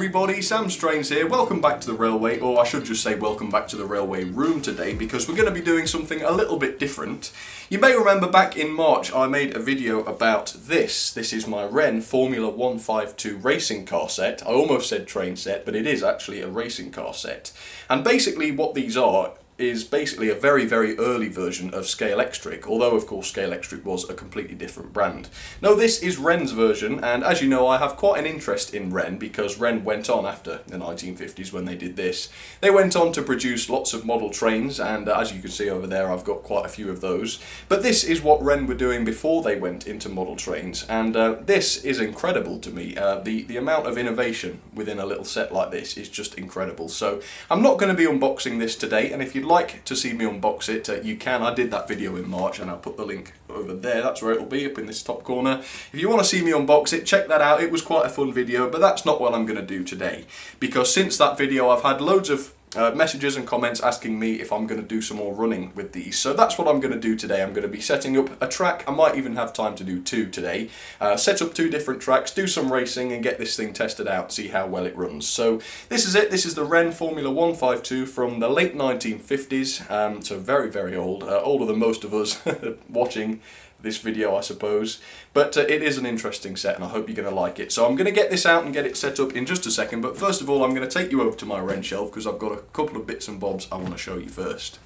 everybody, Sam Strains here. Welcome back to the railway, or I should just say welcome back to the railway room today, because we're going to be doing something a little bit different. You may remember back in March I made a video about this. This is my Wren Formula 152 racing car set. I almost said train set, but it is actually a racing car set. And basically what these are is basically a very, very early version of Scalextric, although of course Scalextric was a completely different brand. No, this is Wren's version, and as you know I have quite an interest in Wren because Wren went on after the 1950s when they did this. They went on to produce lots of model trains, and as you can see over there I've got quite a few of those. But this is what Wren were doing before they went into model trains, and this is incredible to me. The amount of innovation within a little set like this is just incredible. So I'm not going to be unboxing this today, and if you'd like to see me unbox it, you can. I did that video in March and I'll put the link over there. That's where it'll be, up in this top corner. If you want to see me unbox it, check that out. It was quite a fun video, but that's not what I'm going to do today, because since that video I've had loads of messages and comments asking me if I'm going to do some more running with these. So that's what I'm going to do today. I'm going to be setting up a track. I might even have time to do two today. Set up two different tracks, do some racing and get this thing tested out, see how well it runs. So this is it. This is the Wren Formula 152 from the late 1950s. So very, very old. Older than most of us watching this video, I suppose, but it is an interesting set and I hope you're going to like it. So I'm going to get this out and get it set up in just a second, but first of all I'm going to take you over to my Wren shelf because I've got a couple of bits and bobs I want to show you first.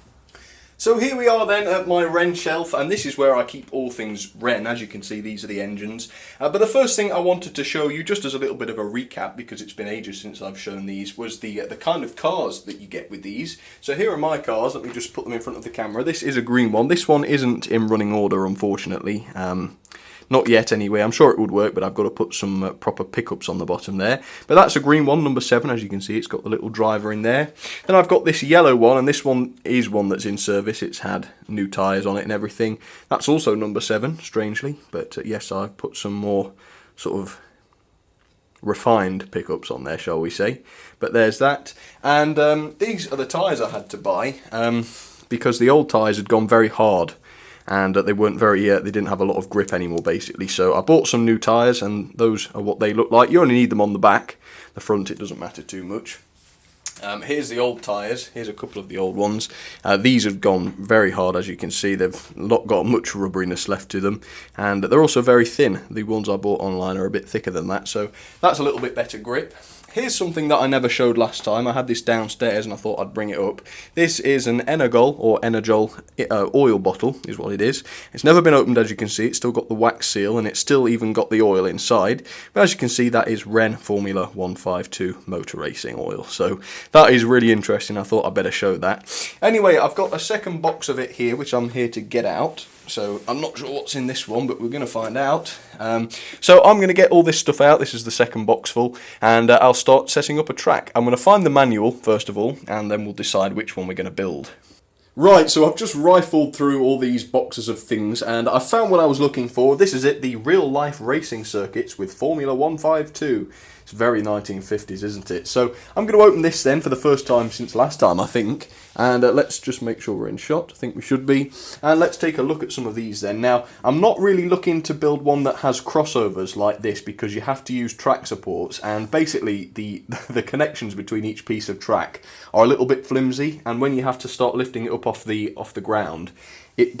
So here we are then at my Wren shelf, and this is where I keep all things Wren. As you can see, these are the engines. But the first thing I wanted to show you, just as a little bit of a recap, because it's been ages since I've shown these, was the kind of cars that you get with these. So here are my cars. Let me just put them in front of the camera. This is a green one. This one isn't in running order, unfortunately. Not yet anyway. I'm sure it would work, but I've got to put some proper pickups on the bottom there. But that's a green one, number 7, as you can see. It's got the little driver in there. Then I've got this yellow one, and this one is one that's in service. It's had new tyres on it and everything. That's also number 7, strangely. But yes, I've put some more sort of refined pickups on there, shall we say. But there's that. And these are the tyres I had to buy because the old tyres had gone very hard. And they weren't very, they didn't have a lot of grip anymore, basically. So I bought some new tyres, and those are what they look like. You only need them on the back. The front, it doesn't matter too much. Here's the old tyres. Here's a couple of the old ones. These have gone very hard, as you can see. They've not got much rubberiness left to them. And they're also very thin. The ones I bought online are a bit thicker than that. So that's a little bit better grip. Here's something that I never showed last time. I had this downstairs and I thought I'd bring it up. This is an Energol, or Energol oil bottle, is what it is. It's never been opened, as you can see. It's still got the wax seal and it's still even got the oil inside. But as you can see, that is Wren Formula 152 motor racing oil. So that is really interesting. I thought I'd better show that. Anyway, I've got a second box of it here, which I'm here to get out. So I'm not sure what's in this one, but we're going to find out. So I'm going to get all this stuff out. This is the second box full, and I'll start setting up a track. I'm going to find the manual first of all, and then we'll decide which one we're going to build. Right, so I've just rifled through all these boxes of things, and I found what I was looking for. This is it, the real-life racing circuits with Formula 152. It's very 1950s, isn't it? So I'm going to open this then for the first time since last time, I think. And let's just make sure we're in shot. I think we should be. And let's take a look at some of these then. Now, I'm not really looking to build one that has crossovers like this because you have to use track supports. And basically, the connections between each piece of track are a little bit flimsy. And when you have to start lifting it up off the ground, it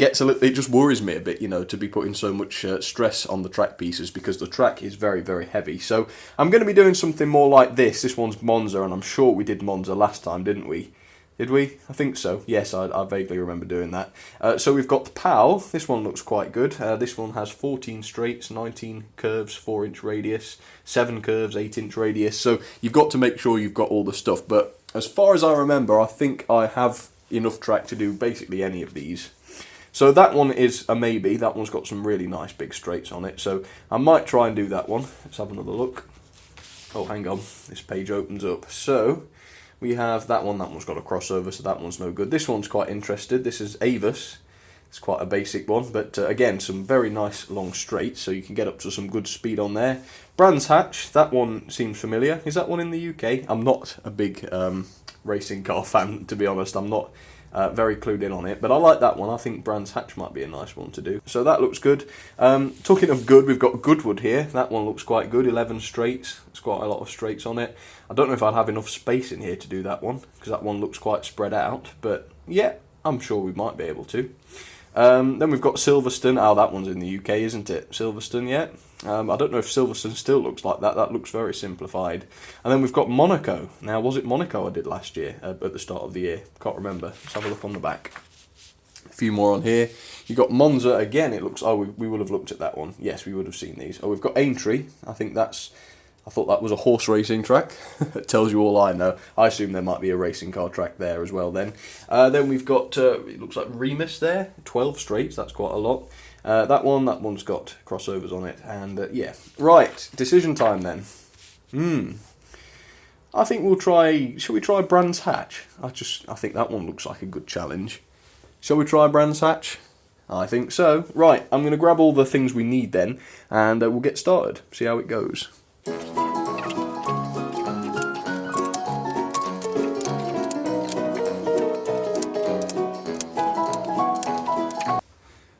just worries me a bit, you know, to be putting so much stress on the track pieces because the track is very, very heavy. So I'm going to be doing something more like this. This one's Monza, and I'm sure we did Monza last time, didn't we? Did we? I think so. Yes, I vaguely remember doing that. So we've got the POW. This one looks quite good. This one has 14 straights, 19 curves, 4-inch radius, 7 curves, 8-inch radius. So you've got to make sure you've got all the stuff. But as far as I remember, I think I have enough track to do basically any of these. So that one is a maybe. That one's got some really nice big straights on it. So I might try and do that one. Let's have another look. Oh, hang on. This page opens up. So we have that one. That one's got a crossover, so that one's no good. This one's quite interested. This is Avis. It's quite a basic one, but again, some very nice long straights, so you can get up to some good speed on there. Brands Hatch. That one seems familiar. Is that one in the UK? I'm not a big racing car fan, to be honest. I'm not very clued in on it, but I like that one. I think Brands Hatch might be a nice one to do. So that looks good. Talking of good, we've got Goodwood here. That one looks quite good, 11 straights. It's quite a lot of straights on it. I don't know if I'd have enough space in here to do that one, because that one looks quite spread out, but yeah, I'm sure we might be able to. Then we've got Silverstone. Oh, that one's in the UK, isn't it? Silverstone, yeah. I don't know if Silverstone still looks like that. That looks very simplified. And then we've got Monaco. Now, was it Monaco I did last year, at the start of the year? Can't remember. Let's have a look on the back. A few more on here. You've got Monza again. It looks... Oh, we would have looked at that one. Yes, we would have seen these. Oh, we've got Aintree. I thought that was a horse racing track. It tells you all I know. I assume there might be a racing car track there as well then. Then we've got, it looks like Remus there. 12 straights, that's quite a lot. That one's got crossovers on it. And yeah. Right, decision time then. I think we'll try... Shall we try Brands Hatch? I think that one looks like a good challenge. Shall we try Brands Hatch? I think so. Right, I'm going to grab all the things we need then. And we'll get started. See how it goes.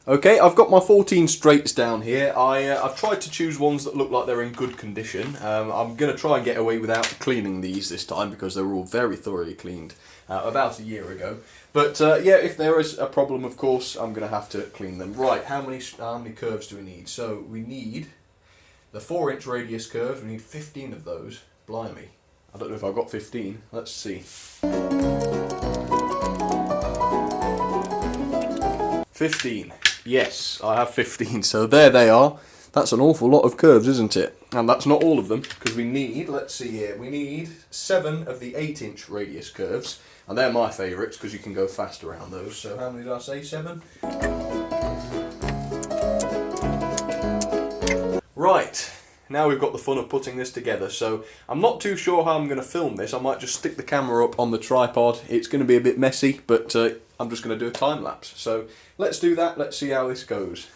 Okay, I've got my 14 straights down here. I've tried to choose ones that look like they're in good condition. I'm going to try and get away without cleaning these this time because they were all very thoroughly cleaned about a year ago. But yeah, if there is a problem, of course, I'm going to have to clean them. Right, how many curves do we need? So we need the 4-inch radius curves. We need 15 of those. Blimey. I don't know if I've got 15. Let's see. 15. Yes, I have 15, so there they are. That's an awful lot of curves, isn't it? And that's not all of them, because we need, let's see here, we need 7 of the 8-inch radius curves, and they're my favourites, because you can go fast around those. So how many did I say? 7? Right, now we've got the fun of putting this together, so I'm not too sure how I'm going to film this. I might just stick the camera up on the tripod. It's going to be a bit messy, but I'm just going to do a time lapse. So let's do that, let's see how this goes.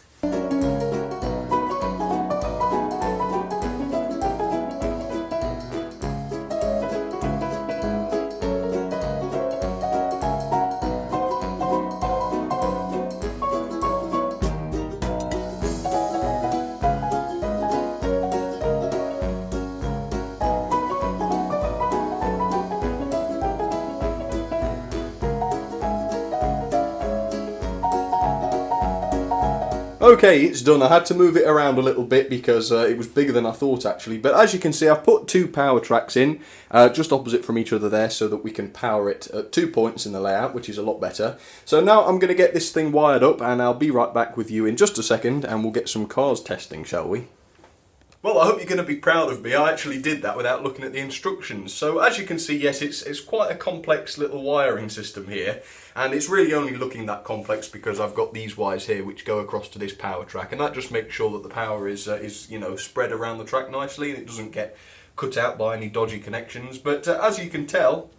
Okay, it's done. I had to move it around a little bit because it was bigger than I thought actually. But as you can see, I've put 2 power tracks in, just opposite from each other there, so that we can power it at 2 points in the layout, which is a lot better. So now I'm going to get this thing wired up, and I'll be right back with you in just a second, and we'll get some cars testing, shall we? Well, I hope you're going to be proud of me. I actually did that without looking at the instructions. So as you can see, yes, it's quite a complex little wiring system here. And it's really only looking that complex because I've got these wires here which go across to this power track. And that just makes sure that the power is you know, spread around the track nicely and it doesn't get cut out by any dodgy connections. But as you can tell,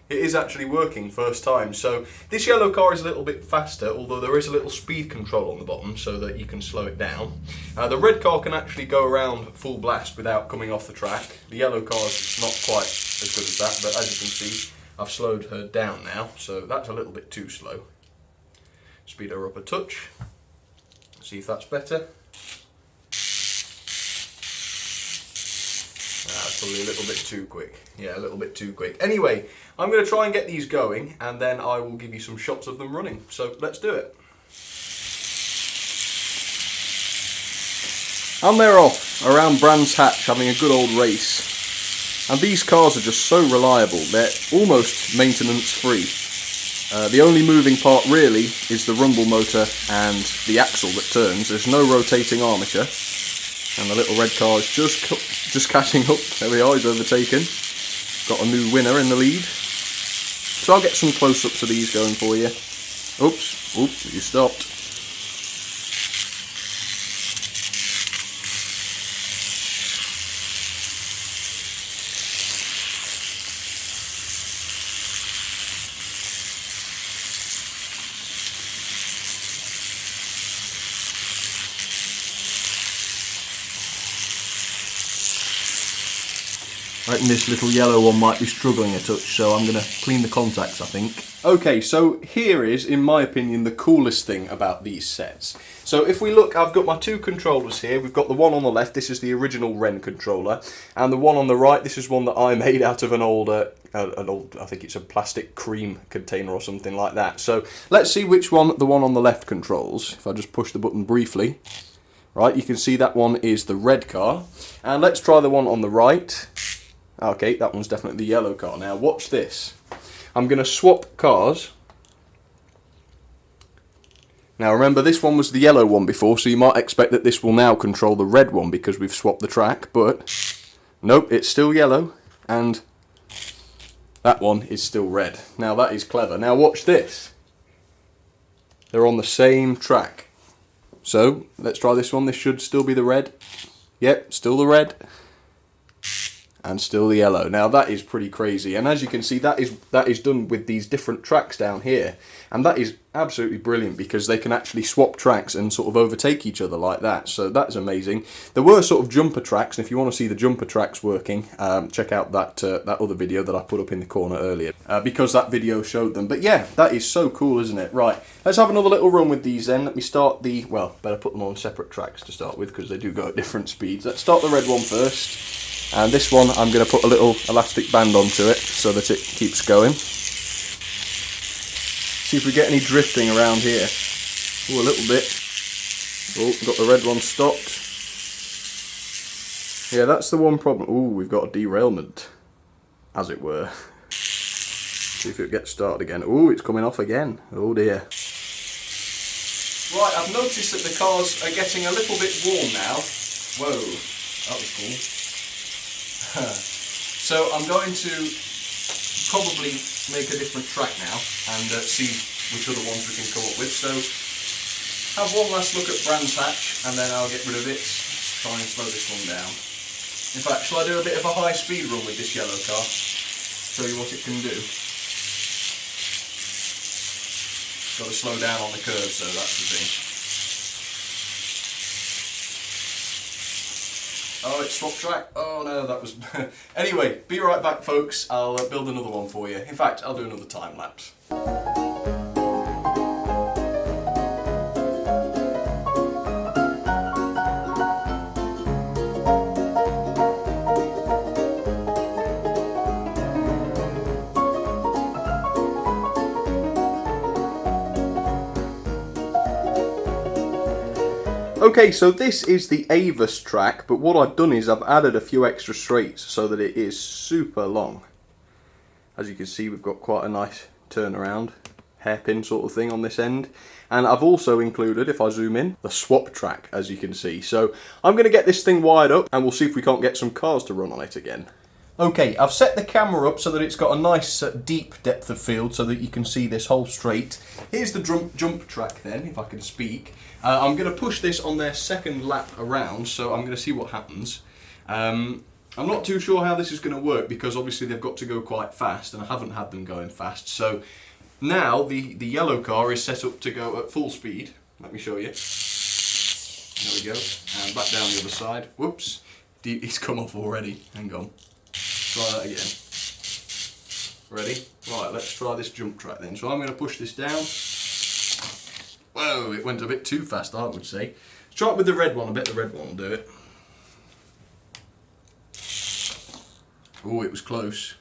it is actually working first time. So this yellow car is a little bit faster, although there is a little speed control on the bottom so that you can slow it down. The red car can actually go around full blast without coming off the track. The yellow car's not quite as good as that, but as you can see, I've slowed her down now, so that's a little bit too slow. Speed her up a touch, see if that's better. That's probably a little bit too quick. Yeah, a little bit too quick. Anyway, I'm going to try and get these going, and then I will give you some shots of them running. So let's do it. And they're off around Brands Hatch having a good old race. And these cars are just so reliable, they're almost maintenance free. The only moving part really is the rumble motor and the axle that turns. There's no rotating armature. And the little red car is just catching up. There we are, he's overtaken. Got a new winner in the lead. So I'll get some close-ups of these going for you. Oops, you stopped. reckon this little yellow one might be struggling a touch, so I'm going to clean the contacts, I think. Okay, so here is, in my opinion, the coolest thing about these sets. So if we look, I've got my two controllers here. We've got the one on the left, this is the original Ren controller, and the one on the right, this is one that I made out of an old, I think it's a plastic cream container or something like that. So let's see which one the one on the left controls. If I just push the button briefly. Right, you can see that one is the red car. And let's try the one on the right. Okay, that one's definitely the yellow car. Now watch this. I'm going to swap cars. Now remember, this one was the yellow one before, so you might expect that this will now control the red one because we've swapped the track, but nope, it's still yellow, and that one is still red. Now that is clever. Now watch this. They're on the same track. So let's try this one. This should still be the red. Yep, still the red. And still the yellow. Now that is pretty crazy, and as you can see, that is done with these different tracks down here, and that is absolutely brilliant because they can actually swap tracks and sort of overtake each other like that. So that's amazing. There were sort of jumper tracks, and if you want to see the jumper tracks working, check out that that other video that I put up in the corner earlier, because that video showed them. But yeah, that is so cool, isn't it? Right, let's have another little run with these then. Let me start the, well, better put them on separate tracks to start with because they do go at different speeds. Let's start the red one first. And this one, I'm going to put a little elastic band onto it so that it keeps going. See if we get any drifting around here. Oh, a little bit. Oh, got the red one stopped. Yeah, that's the one problem. Oh, we've got a derailment, as it were. See if it gets started again. Oh, it's coming off again. Oh dear. Right, I've noticed that the cars are getting a little bit warm now. Whoa, that was cool. So I'm going to probably make a different track now and see which other ones we can come up with. So have one last look at Brands Hatch and then I'll get rid of it, try and slow this one down. In fact, shall I do a bit of a high speed run with this yellow car? Show you what it can do. Got to slow down on the curves though, that's the thing. Oh, it's swap track. Oh no, that was... Anyway, be right back folks. I'll build another one for you. In fact, I'll do another time lapse. Okay, so this is the Avis track, but what I've done is I've added a few extra straights so that it is super long. As you can see, we've got quite a nice turnaround, hairpin sort of thing on this end. And I've also included, if I zoom in, the swap track, as you can see. So I'm going to get this thing wired up and we'll see if we can't get some cars to run on it again. Okay, I've set the camera up so that it's got a nice deep depth of field so that you can see this whole straight. Here's the jump track then, if I can speak. I'm going to push this on their second lap around, so I'm going to see what happens. I'm not too sure how this is going to work because obviously they've got to go quite fast and I haven't had them going fast. So now the yellow car is set up to go at full speed. Let me show you. There we go. And back down the other side. Whoops. It's come off already. Hang on. Try that again. Ready? Right, let's try this jump track then. So I'm going to push this down. Whoa, it went a bit too fast, I would say. Let's try it with the red one. I bet the red one will do it. Oh, it was close.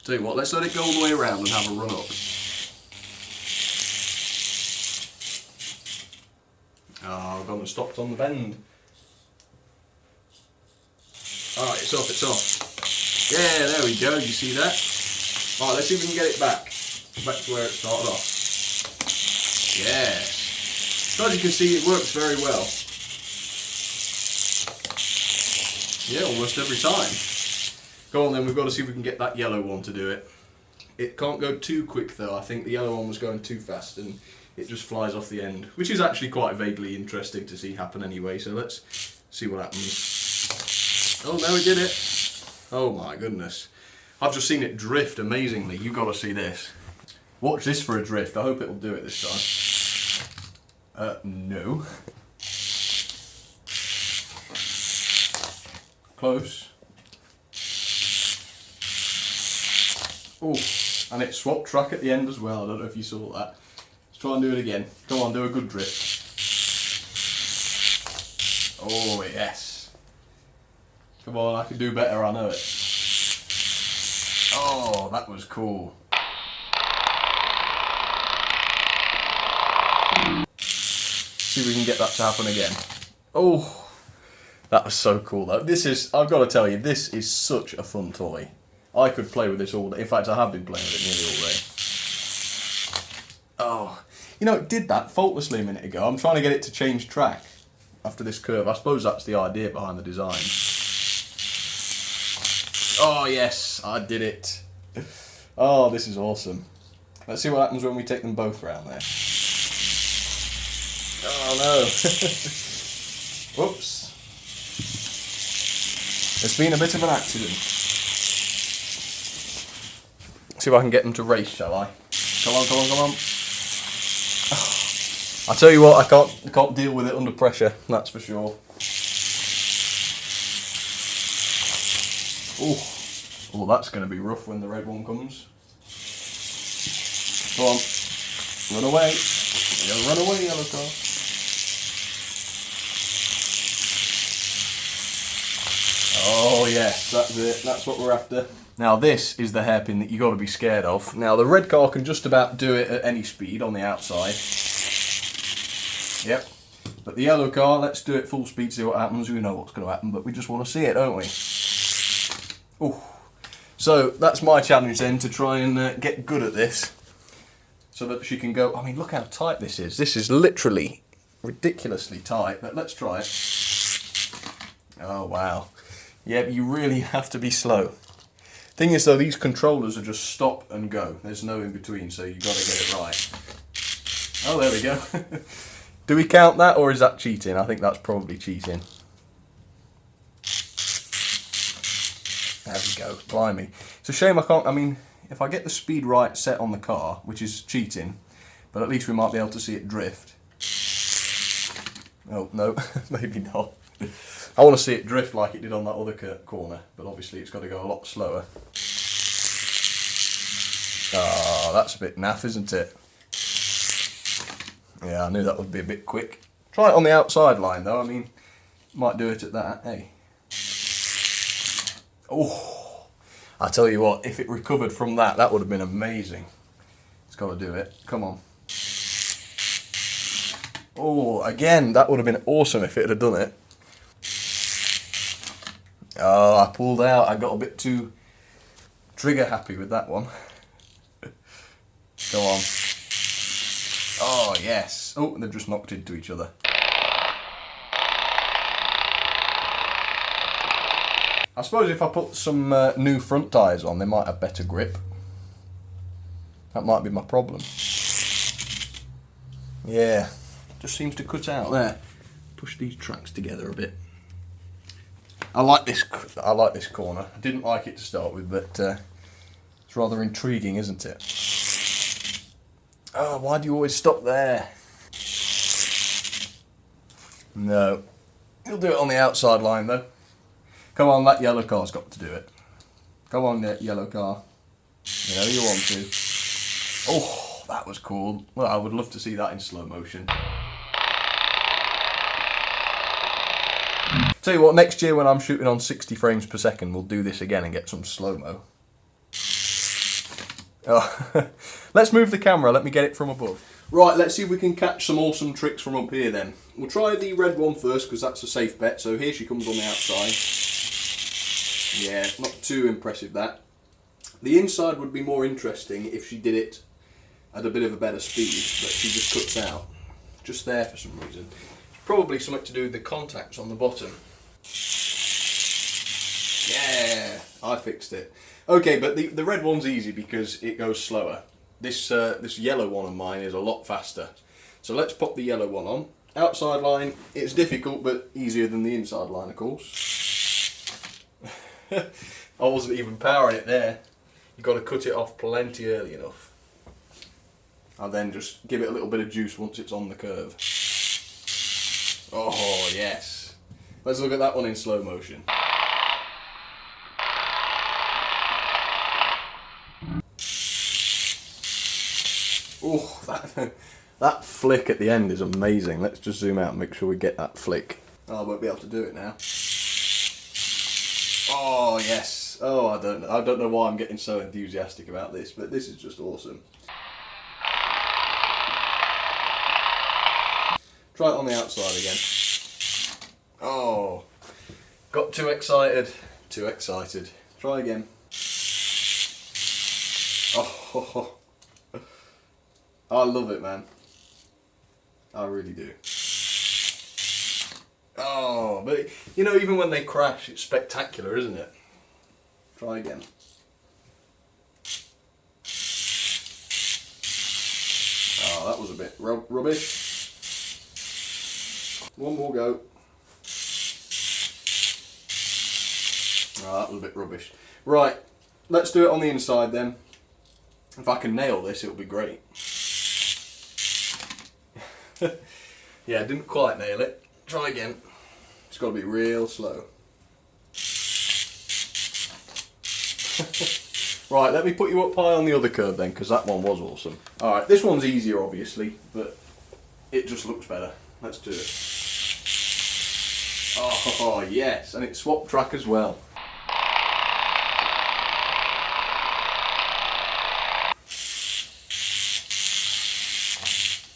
Tell you what, let's let it go all the way around and have a run up. Oh, I've gone and stopped on the bend. Alright, it's off, it's off. Yeah, there we go, you see that? Alright, let's see if we can get it back. Back to where it started off. Yes. So as you can see, it works very well. Yeah, almost every time. Go on then, we've got to see if we can get that yellow one to do it. It can't go too quick though. I think the yellow one was going too fast and it just flies off the end, which is actually quite vaguely interesting to see happen anyway, so let's see what happens. Oh no, it did it. Oh my goodness. I've just seen it drift amazingly. You've got to see this. Watch this for a drift. I hope it'll do it this time. No. Close. Oh, and it swapped track at the end as well. I don't know if you saw that. Let's try and do it again. Come on, do a good drift. Oh, yes. Come on, I can do better, I know it. Oh, that was cool. See if we can get that to happen again. Oh, that was so cool though. This is, I've got to tell you, this is such a fun toy. I could play with this all day. In fact, I have been playing with it nearly all day. Oh, you know, it did that faultlessly a minute ago. I'm trying to get it to change track after this curve. I suppose that's the idea behind the design. Oh yes, I did it. Oh, this is awesome. Let's see what happens when we take them both round there. Oh no. Whoops. It's been a bit of an accident. See if I can get them to race, shall I? Come on, come on, come on. I tell you what, I can't deal with it under pressure, that's for sure. Oh, that's going to be rough when the red one comes. Go on, run away. Yeah, run away, yellow car. Oh yes, that's it. That's what we're after. Now this is the hairpin that you got to be scared of. Now the red car can just about do it at any speed on the outside. Yep. But the yellow car, let's do it full speed, see what happens. We know what's going to happen, but we just want to see it, don't we? Oh. So that's my challenge then, to try and get good at this, so that she can go. I mean, look how tight this is. This is literally ridiculously tight. But let's try it. Oh wow. Yeah, you really have to be slow. Thing is though, these controllers are just stop and go. There's no in between, so you've got to get it right. Oh, there we go. Do we count that, or is that cheating? I think that's probably cheating. There we go. Blimey. It's a shame I can't. I mean, if I get the speed right set on the car, which is cheating, but at least we might be able to see it drift. Oh, no, maybe not. I want to see it drift like it did on that other corner, but obviously it's got to go a lot slower. Ah, that's a bit naff, isn't it? Yeah, I knew that would be a bit quick. Try it on the outside line though, I mean, might do it at that, hey. Oh, I tell you what, if it recovered from that, that would have been amazing. It's got to do it, come on. Oh, again, that would have been awesome if it had done it. Oh, I pulled out. I got a bit too trigger happy with that one. Go on. Oh, yes. Oh, they've just knocked into each other. I suppose if I put some new front tyres on, they might have better grip. That might be my problem. Yeah, just seems to cut out there. Push these tracks together a bit. I like this corner. I didn't like it to start with, but it's rather intriguing, isn't it? Oh, why do you always stop there? No. You'll do it on the outside line, though. Come on, that yellow car's got to do it. Come on, yellow car. You know you want to. Oh, that was cool. Well, I would love to see that in slow motion. Tell you what, next year when I'm shooting on 60 frames per second, we'll do this again and get some slow-mo. Oh. Let's move the camera, let me get it from above. Right, let's see if we can catch some awesome tricks from up here then. We'll try the red one first, because that's a safe bet. So here she comes on the outside. Yeah, not too impressive that. The inside would be more interesting if she did it at a bit of a better speed, but she just cuts out. Just there for some reason. Probably something to do with the contacts on the bottom. Yeah, I fixed it. Okay, but the red one's easy because it goes slower. This yellow one of mine is a lot faster. So let's pop the yellow one on. Outside line, it's difficult but easier than the inside line, of course. I wasn't even powering it there. You've got to cut it off plenty early enough. I'll then just give it a little bit of juice once it's on the curve. Oh, yes. Let's look at that one in slow motion. Oh, that flick at the end is amazing. Let's just zoom out and make sure we get that flick. Oh, I won't be able to do it now. Oh, yes. Oh, I don't know why I'm getting so enthusiastic about this, but this is just awesome. Try it on the outside again. Oh, got too excited. Too excited. Try again. Oh, I love it, man. I really do. Oh, but you know, even when they crash, it's spectacular, isn't it? Try again. Oh, that was a bit rubbish. One more go. Oh, that was a bit rubbish. Right, let's do it on the inside then. If I can nail this, it'll be great. Yeah, I didn't quite nail it. Try again. It's got to be real slow. Right, let me put you up high on the other curve then, because that one was awesome. Alright, this one's easier obviously, but it just looks better. Let's do it. Oh, yes, and it's swap track as well.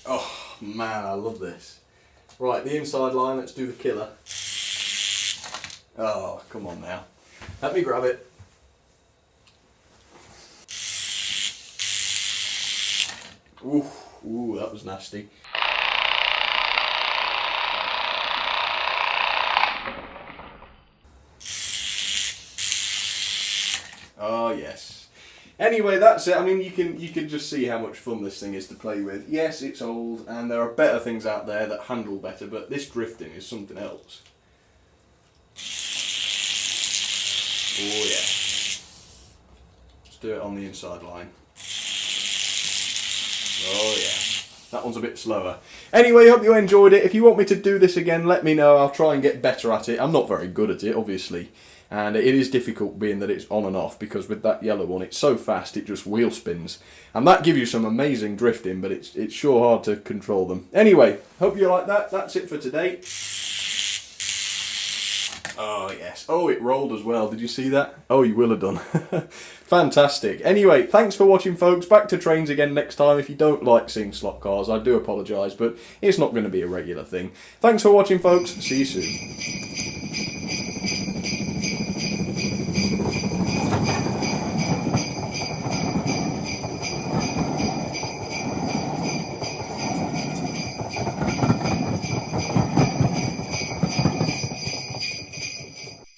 Oh, man, I love this. Right, the inside line, let's do the killer. Oh, come on now. Let me grab it. Ooh, that was nasty. Oh, yes. Anyway, that's it. I mean, you can just see how much fun this thing is to play with. Yes, it's old, and there are better things out there that handle better, but this drifting is something else. Oh, yeah. Let's do it on the inside line. Oh, yeah. That one's a bit slower. Anyway, hope you enjoyed it. If you want me to do this again, let me know. I'll try and get better at it. I'm not very good at it, obviously. And it is difficult being that it's on and off, because with that yellow one, it's so fast it just wheel spins. And that gives you some amazing drifting, but it's sure hard to control them. Anyway, hope you like that. That's it for today. Oh, yes. Oh, it rolled as well. Did you see that? Oh, you will have done. Fantastic. Anyway, thanks for watching, folks. Back to trains again next time. If you don't like seeing slot cars, I do apologise, but it's not going to be a regular thing. Thanks for watching, folks. See you soon.